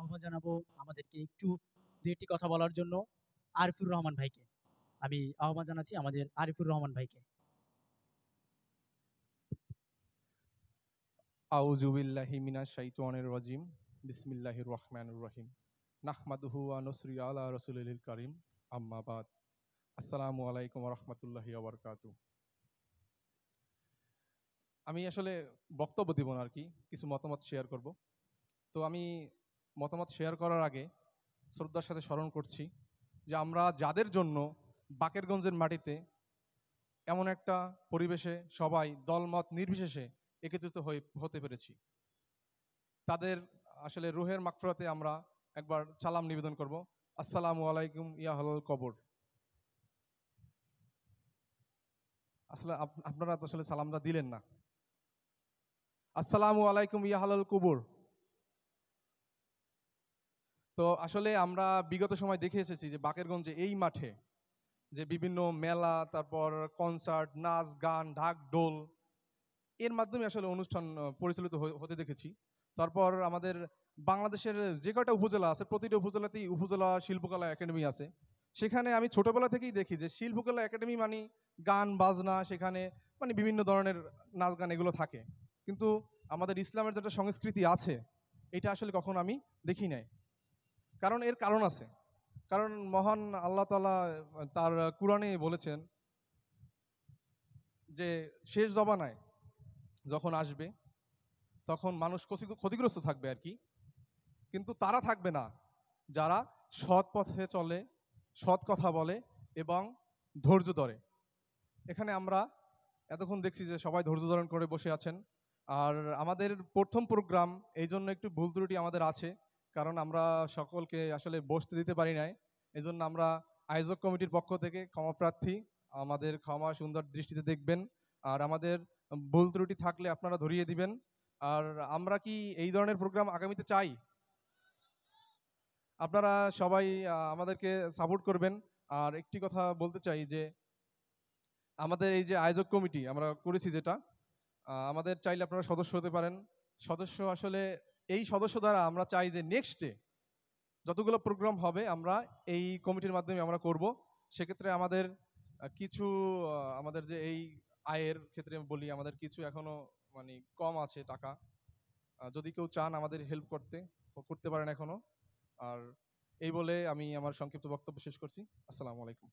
আহ্বান জানাবো আমাদেরকে একটু দু একটি কথা বলার জন্য আরিফুর রহমান ভাইকে। আমি আহ্বান জানাচ্ছি আমাদের আরিফুর রহমান ভাইকে। আউযু বিল্লাহি মিনাশ শাইতানির রাজিম। বিসমিল্লাহির রহমানির রহিম। নাহমাদুহু ওয়া নুসল্লি আলা রাসূলিল কারীম। আম্মা বাদ। আসসালামু আলাইকুম ওয়া রাহমাতুল্লাহি ওয়া বারাকাতুহু। আমি আসলে বক্তব্য দিব না আরকি, কিছু মতামত শেয়ার করব। তো আমি মতামত শেয়ার করার আগে শ্রদ্ধার সাথে স্মরণ করছি যে আমরা যাদের জন্য বাকেরগঞ্জের মাটিতে এমন একটা পরিবেশে সবাই দলমত নির্বিশেষে একত্রিত হতে পেরেছি, তাদের আসলে রুহের মাগফিরাতে আমরা একবার সালাম নিবেদন করব। আসসালামু আলাইকুম ইয়া হালাল কবর। আসলে আপনারা তো আসলে সালামটা দিলেন না। আসসালামু আলাইকুম ইয়া হালাল কবর। তো আসলে আমরা বিগত সময় দেখে এসেছি যে বাকেরগঞ্জে এই মাঠে যে বিভিন্ন মেলা, তারপর কনসার্ট, নাচ গান, ঢাক ঢোল, এর মাধ্যমে আসলে অনুষ্ঠান পরিচালিত হতে দেখেছি। তারপর আমাদের বাংলাদেশের যে কয়টা উপজেলা আছে, প্রতিটা উপজেলাতেই উপজেলা শিল্পকলা একাডেমি আছে। সেখানে আমি ছোটবেলা থেকেই দেখি যে শিল্পকলা একাডেমি মানে গান বাজনা, সেখানে মানে বিভিন্ন ধরনের নাচ গান এগুলো থাকে। কিন্তু আমাদের ইসলামের যেটা সংস্কৃতি আছে, এটা আসলে কখনো আমি দেখি নাই। কারণ এর কারণ আছে। কারণ মহান আল্লাহ তাআলা তার কুরআনে বলেছেন যে শেষ জমানায় যখন আসবে তখন মানুষ ক্ষতিগ্রস্ত থাকবে আর কি, কিন্তু তারা থাকবে না যারা সৎ পথে চলে, সৎ কথা বলে এবং ধৈর্য ধরে। এখানে আমরা এতক্ষণ দেখছি যে সবাই ধৈর্য ধারণ করে বসে আছেন। আর আমাদের প্রথম প্রোগ্রাম, এই জন্য একটু ভুল ত্রুটি আমাদের আছে, কারণ আমরা সকলকে আসলে বসতে দিতে পারি নাই। এই জন্য আমরা আয়োজক কমিটির পক্ষ থেকে ক্ষমা প্রার্থী, আমাদের ক্ষমা সুন্দর দৃষ্টিতে দেখবেন। আর আমাদের ভুল ত্রুটি থাকলে আপনারা ধরিয়ে দিবেন। আর আমরা কি এই ধরনের প্রোগ্রাম আগামীতে চাই? আপনারা সবাই আমাদেরকে সাপোর্ট করবেন। আর একটি কথা বলতে চাই যে আমাদের এই যে আয়োজক কমিটি আমরা করেছি যেটা, আমাদের চাইলে আপনারা সদস্য হতে পারেন। সদস্য আসলে এই সদস্য দ্বারা আমরা চাই যে নেক্সটে যতগুলো প্রোগ্রাম হবে আমরা এই কমিটির মাধ্যমে আমরা করব। সেক্ষেত্রে আমাদের কিছু আমাদের যে এই আয়ের ক্ষেত্রে আমি বলি, আমাদের কিছু এখনো মানে কম আছে টাকা। যদি কেউ চান আমাদের হেল্প করতে পারেন এখনো। আর এই বলে আমি আমার সংক্ষিপ্ত বক্তব্য শেষ করছি। আসসালামু আলাইকুম।